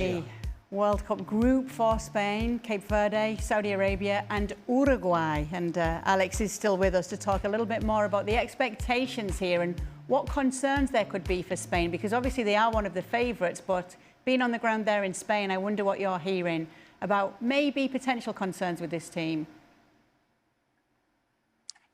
The World Cup group for Spain, Cape Verde, Saudi Arabia and Uruguay. And Alex is still with us to talk a little bit more about the expectations here and what concerns there could be for Spain, because obviously they are one of the favourites, but being on the ground there in Spain, I wonder what you're hearing about maybe potential concerns with this team.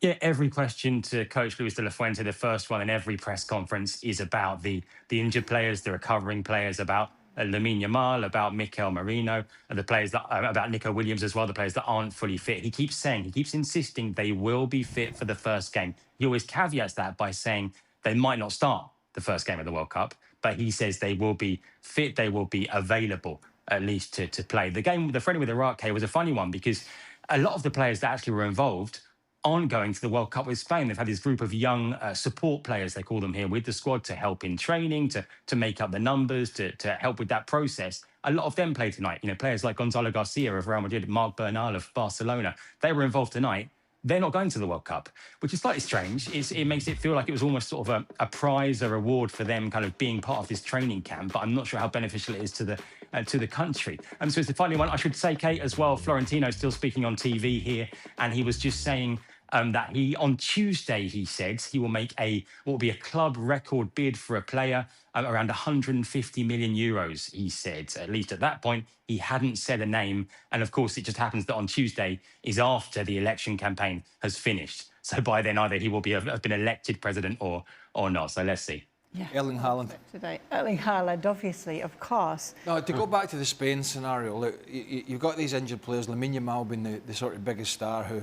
Yeah, every question to Coach Luis de la Fuente, the first one in every press conference, is about the injured players, the recovering players, about Lamine Yamal, about Mikel Merino, and the players that about Nico Williams as well, the players that aren't fully fit. He keeps insisting they will be fit for the first game. He always caveats that by saying they might not start the first game of the World Cup, but he says they will be fit, they will be available at least to play. The friendly with Iraq was a funny one because a lot of the players that actually were involved aren't going to the World Cup with Spain. They've had this group of young support players, they call them here, with the squad to help in training, to make up the numbers, to help with that process. A lot of them play tonight. You know, players like Gonzalo Garcia of Real Madrid, Marc Bernal of Barcelona, they were involved tonight. They're not going to the World Cup, which is slightly strange. It makes it feel like it was almost sort of a prize, a reward for them kind of being part of this training camp, but I'm not sure how beneficial it is to the country. So it's the final one. I should say, Kate, as well, Florentino's still speaking on TV here, and he was just saying that on Tuesday, he said he will make what will be a club record bid for a player, around 150 million euros, he said. At least at that point, he hadn't said a name. And of course, it just happens that on Tuesday is after the election campaign has finished. So by then, either he will have been elected president or not. So let's see. Yeah. Erling Haaland. Today. Erling Haaland, obviously, of course. No, to go back to the Spain scenario, look, you've got these injured players, Lamine Yamal being the sort of biggest star who,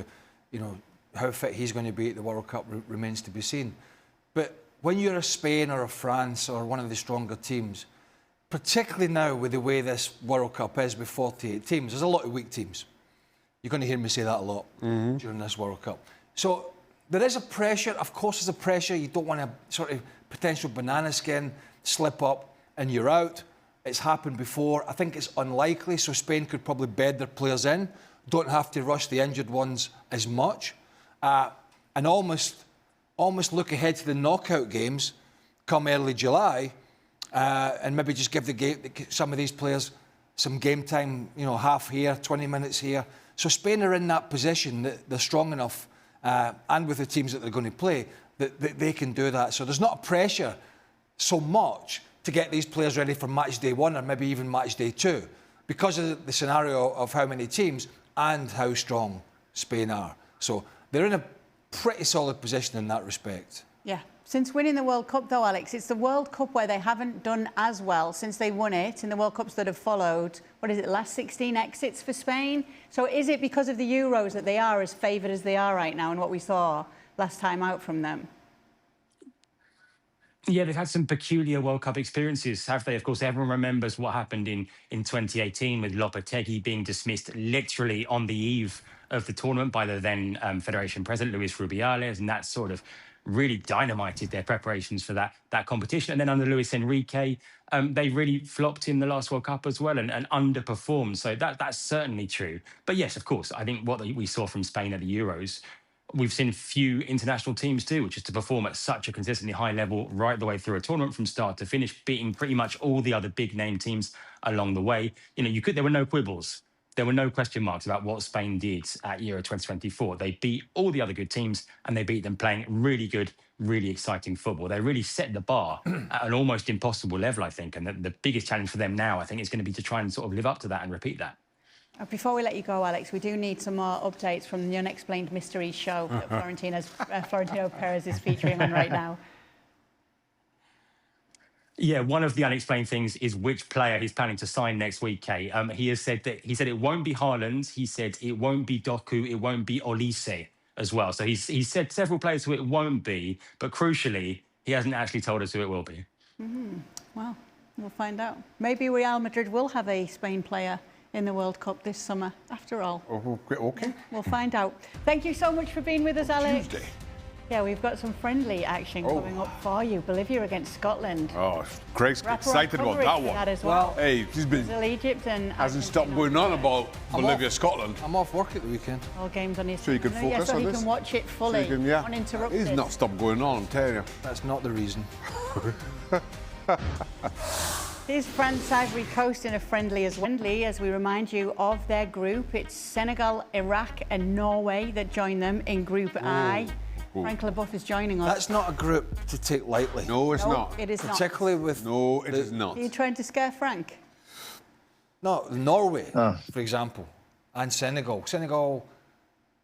you know, how fit he's going to be at the World Cup remains to be seen. But when you're a Spain or a France or one of the stronger teams, particularly now with the way this World Cup is with 48 teams, there's a lot of weak teams. You're going to hear me say that a lot during this World Cup. So there is a pressure, of course there's a pressure. You don't want a sort of potential banana skin, slip up and you're out. It's happened before. I think it's unlikely, so Spain could probably bed their players in, don't have to rush the injured ones as much. And almost look ahead to the knockout games come early July, and maybe just give some of these players some game time, you know, half here, 20 minutes here. So Spain are in that position that they're strong enough, and with the teams that they're going to play, that they can do that. So there's not a pressure so much to get these players ready for match day 1 or maybe even match day 2 because of the scenario of how many teams and how strong Spain are. So they're in a pretty solid position in that respect. Yeah. Since winning the World Cup, though, Alex, it's the World Cup where they haven't done as well since they won it in the World Cups that have followed. What is it, last 16 exits for Spain? So is it because of the Euros that they are as favoured as they are right now and what we saw last time out from them? Yeah, they've had some peculiar World Cup experiences, have they? Of course, everyone remembers what happened in 2018 with Lopetegui being dismissed literally on the eve of the tournament by the then Federation President, Luis Rubiales, and that sort of really dynamited their preparations for that competition. And then under Luis Enrique, they really flopped in the last World Cup as well and underperformed. So that's certainly true. But yes, of course, I think what we saw from Spain at the Euros, we've seen few international teams do, which is to perform at such a consistently high level right the way through a tournament from start to finish, beating pretty much all the other big name teams along the way. You know, there were no quibbles. There were no question marks about what Spain did at Euro 2024. They beat all the other good teams and they beat them playing really good, really exciting football. They really set the bar at an almost impossible level, I think. And the biggest challenge for them now, I think, is going to be to try and sort of live up to that and repeat that. Before we let you go, Alex, we do need some more updates from the Unexplained Mysteries show that Florentino Perez is featuring on right now. Yeah, one of the unexplained things is which player he's planning to sign next week, Kay. He said it won't be Haaland. He said it won't be Doku. It won't be Olise as well. So he said several players who it won't be, but crucially, he hasn't actually told us who it will be. Well, we'll find out. Maybe Real Madrid will have a Spain player in the World Cup this summer, after all. Okay. We'll find out. Thank you so much for being with us, Alex. Tuesday. Yeah, we've got some friendly action coming up for you. Bolivia against Scotland. Oh, Craig's excited about that one. That as well. Hey, he's been Brazil, Egypt and hasn't stopped going on about Bolivia, Scotland. I'm off work at the weekend. All games on his So you can focus so on he this? can watch it fully, uninterrupted. He's not stopped going on, I'm telling you. That's not the reason. Here's France, Ivory Coast in a friendly as we remind you of their group. It's Senegal, Iraq and Norway that join them in Group I. Frank Leboeuf is joining us. That's not a group to take lightly. No, it's not. It is not. Particularly with... No, it is not. Are you trying to scare Frank? No, Norway, for example, and Senegal. Senegal,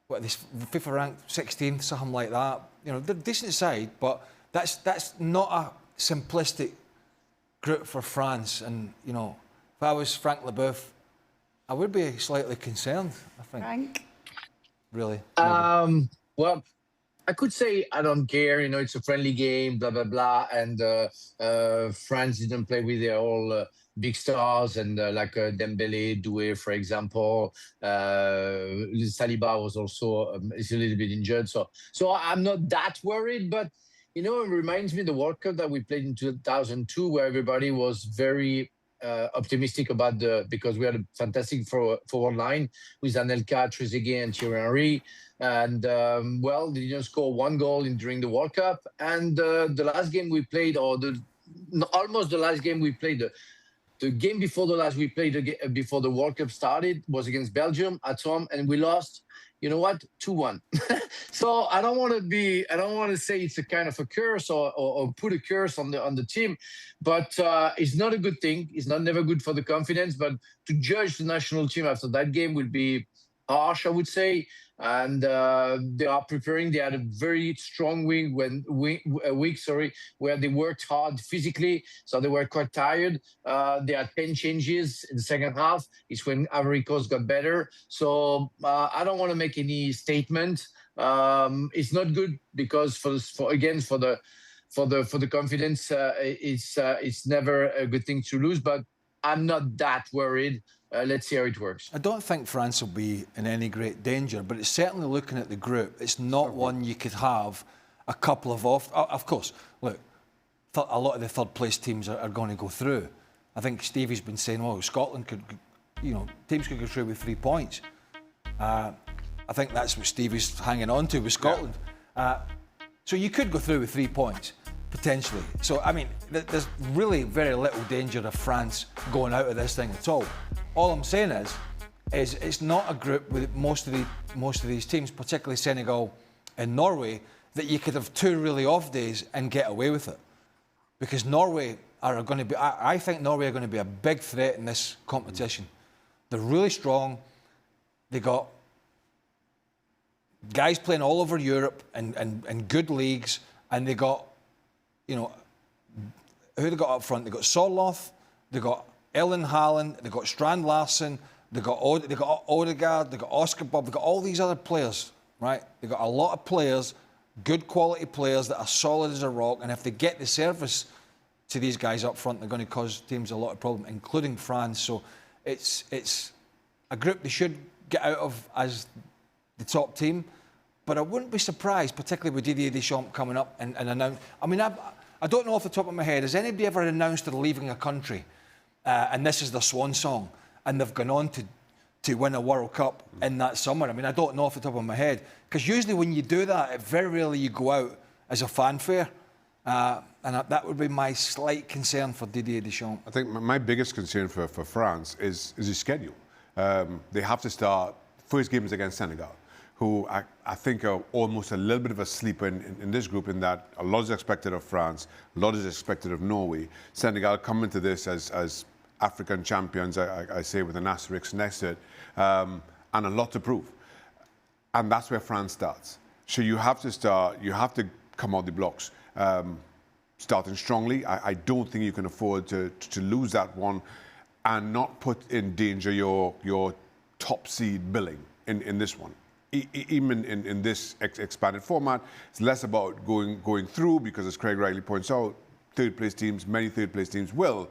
what, this FIFA ranked 16th, something like that. You know, they're a decent side, but that's not a simplistic group for France. And, you know, if I was Frank Leboeuf, I would be slightly concerned, I think. Frank? Really? Well, I could say I don't care, you know, it's a friendly game, blah, blah, blah. And France didn't play with their all big stars and like Dembele, Doué, for example. Saliba was also is a little bit injured. So I'm not that worried, but, you know, it reminds me of the World Cup that we played in 2002, where everybody was very optimistic about because we had a fantastic forward line with Anelka, Trezeguet and Thierry Henry. And, well, they didn't score one goal during the World Cup. And the last game we played, or almost the last game we played, the game before the last we played before the World Cup started was against Belgium at home, and we lost, you know what, 2-1. So I don't want to say it's a kind of a curse or put a curse on the team, but it's not a good thing. It's never good for the confidence, but to judge the national team after that game will be harsh, I would say. And they are preparing. They had a very strong week where they worked hard physically, so they were quite tired. They had 10 changes in the second half. It's when Ivory Coast got better. So I don't want to make any statement. It's not good because for the confidence, it's never a good thing to lose. But I'm not that worried. Let's see how it works. I don't think France will be in any great danger, but it's certainly looking at the group. It's not one you could have a couple of off. Of course, look, a lot of the third-place teams are going to go through. I think Stevie's been saying, well, Scotland could, you know, teams could go through with 3 points. I think that's what Stevie's hanging on to with Scotland. Yeah. So you could go through with 3 points. Potentially. So, I mean, there's really very little danger of France going out of this thing at all. All I'm saying is it's not a group with most of these teams, particularly Senegal and Norway, that you could have 2 really off days and get away with it. Because Norway are going to be, I think Norway are going to be a big threat in this competition. They're really strong. They got guys playing all over Europe and good leagues, and they got, you know, who they got up front? They got Sorloth, they got Ellen Haaland, they got Strand Larsen, they got Odegaard, they got Oscar Bob, they got all these other players, right? They got a lot of players, good quality players that are solid as a rock, and if they get the service to these guys up front, they're going to cause teams a lot of problem, including France. So it's a group they should get out of as the top team. But I wouldn't be surprised, particularly with Didier Deschamps coming up and announce. I mean, I don't know off the top of my head, has anybody ever announced they're leaving a country and this is their swan song and they've gone on to win a World Cup in that summer? I mean, I don't know off the top of my head. Because usually when you do that, very rarely you go out as a fanfare. And that would be my slight concern for Didier Deschamps. I think my biggest concern for France is his schedule. They have to start, first game is against Senegal, who I think are almost a little bit of a sleeper in this group, in that a lot is expected of France, a lot is expected of Norway. Senegal come into this as African champions, I say with an asterisk next to it, and a lot to prove. And that's where France starts. So you have to come out the blocks. Starting strongly, I don't think you can afford to lose that one and not put in danger your top seed billing in this one. Even in this expanded format, it's less about going through, because as Craig rightly points out, many third place teams will.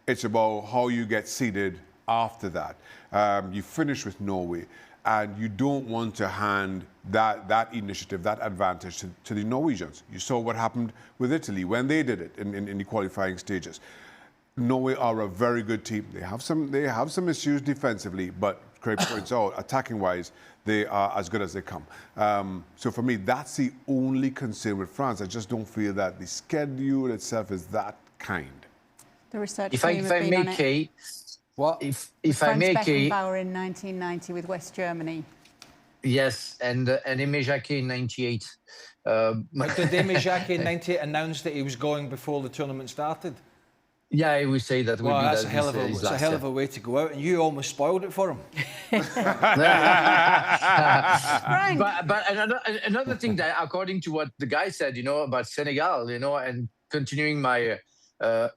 It's about how you get seeded after that. You finish with Norway, and you don't want to hand that initiative, that advantage to the Norwegians. You saw what happened with Italy when they did it in the qualifying stages. Norway are a very good team. They have some issues defensively, but Craig points out, attacking-wise, they are as good as they come. So for me, that's the only concern with France. I just don't feel that the schedule itself is that kind. The research If team I have been on may, it. Kay, What? if I Franz may, Kay, Beckenbauer in 1990 with West Germany. yes, and Aimé Jacquet in '98. But did Aimé Jacquet in '98 announce that he was going before the tournament started? Yeah, I would say that would Well, be that's that a hell of his it's a last hell year. of a way to go out, and you almost spoiled it for him. Frank. But another thing that, according to what the guy said, about Senegal, and continuing my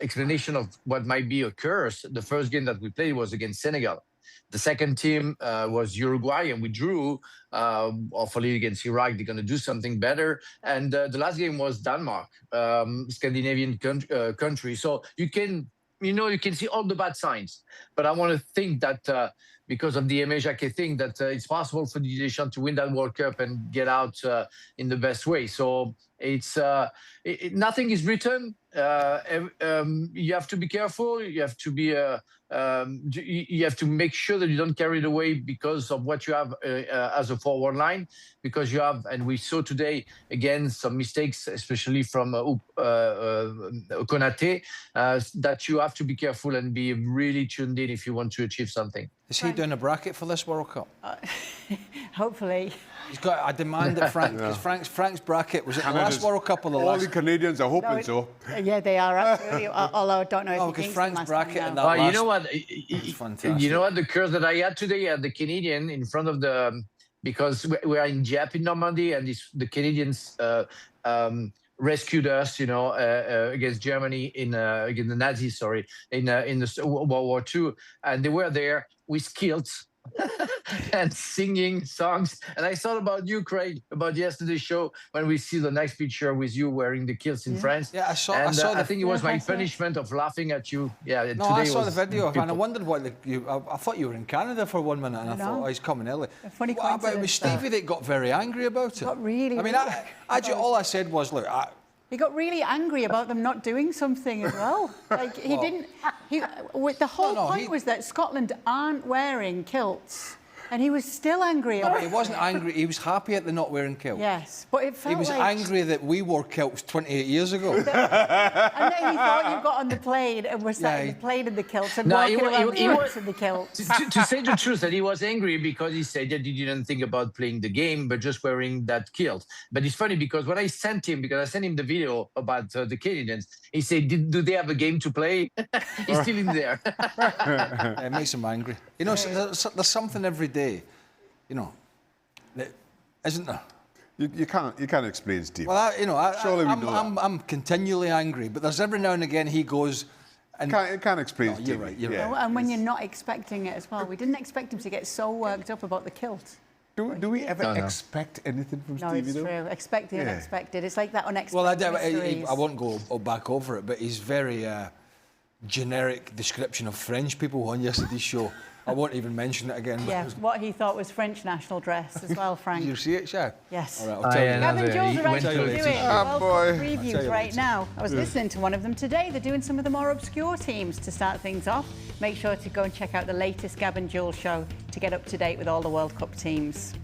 explanation of what might be a curse, the first game that we played was against Senegal. The second team was Uruguay, and we drew. Hopefully against Iraq, they're going to do something better. And the last game was Denmark, Scandinavian country. So you can see all the bad signs. But I want to think that because of the Aimé Jacquet thing, that it's possible for Didier Deschamps to win that World Cup and get out in the best way. So it's nothing is written. You have to be careful. You have to be you have to make sure that you don't carry it away because of what you have as a forward line, because you have, and we saw today again some mistakes, especially from Konate, that you have to be careful and be really tuned in if you want to achieve something. Is he doing a bracket for this World Cup? Hopefully. He's got. I demand that Frank, because Frank's bracket was it the last World Cup or the All last? the Canadians are hoping so. Yeah, they are absolutely. Although I don't know if he because thinks Frank's the last bracket time, and no. that You know what? fantastic. You know what? The curse that I had today at the Canadian in front of the, because we are in Dieppe in Normandy, and the Canadians rescued us, against Germany against the Nazis, sorry, in the World War II, and they were there with kilts. And singing songs. And I thought about you, Craig, about yesterday's show, when we see the next picture with you wearing the kilts in France. Yeah, I saw. And I saw I think it was Yeah, my I saw it. punishment of laughing at you. Yeah, No, today I saw the was video, and I people- wondered what I thought you were in Canada for 1 minute, and I know. thought, oh, he's coming early. A funny But it was coincidence, Stevie that got very angry about it. Got really, I mean, really all I said was, look, He got really angry about them not doing something as well. Like he didn't. The whole point was that Scotland aren't wearing kilts, and he was still angry about he wasn't angry. He was happy at the not wearing kilts. Yes, but it felt He was like, angry that we wore kilts 28 years ago. and then he thought you got on the plane and were sat in the plane in the kilts and walking around France in the kilts. to say the truth, that he was angry because he said that he didn't think about playing the game, but just wearing that kilt. But it's funny because when I sent him the video about the Canadians, he said, do they have a game to play? He's still in there. It makes him angry. There's something every day, that isn't there? You can't explain, Steve. Well, Surely we know that. I'm continually angry, but there's every now and again he goes. And Can't explain, No, Steve. you're right, you're Yeah. right. And when you're not expecting it as well, we didn't expect him to get so worked up about the kilt. Do we ever No. expect anything from No, Stevie, it's true. Expect the Yeah. unexpected. It's like that unexpected well, mysteries. I won't go back over it, but he's very generic description of French people on yesterday's show. I won't even mention it again. Yeah, what he thought was French national dress as well, Frank. You see it, Shaq? Yes. All right, I'll tell you. Gavin He Jules are went actually to- doing Ah, World boy. Cup previews right now. I was listening to one of them today. They're doing some of the more obscure teams to start things off. Make sure to go and check out the latest Gavin Jules show to get up to date with all the World Cup teams.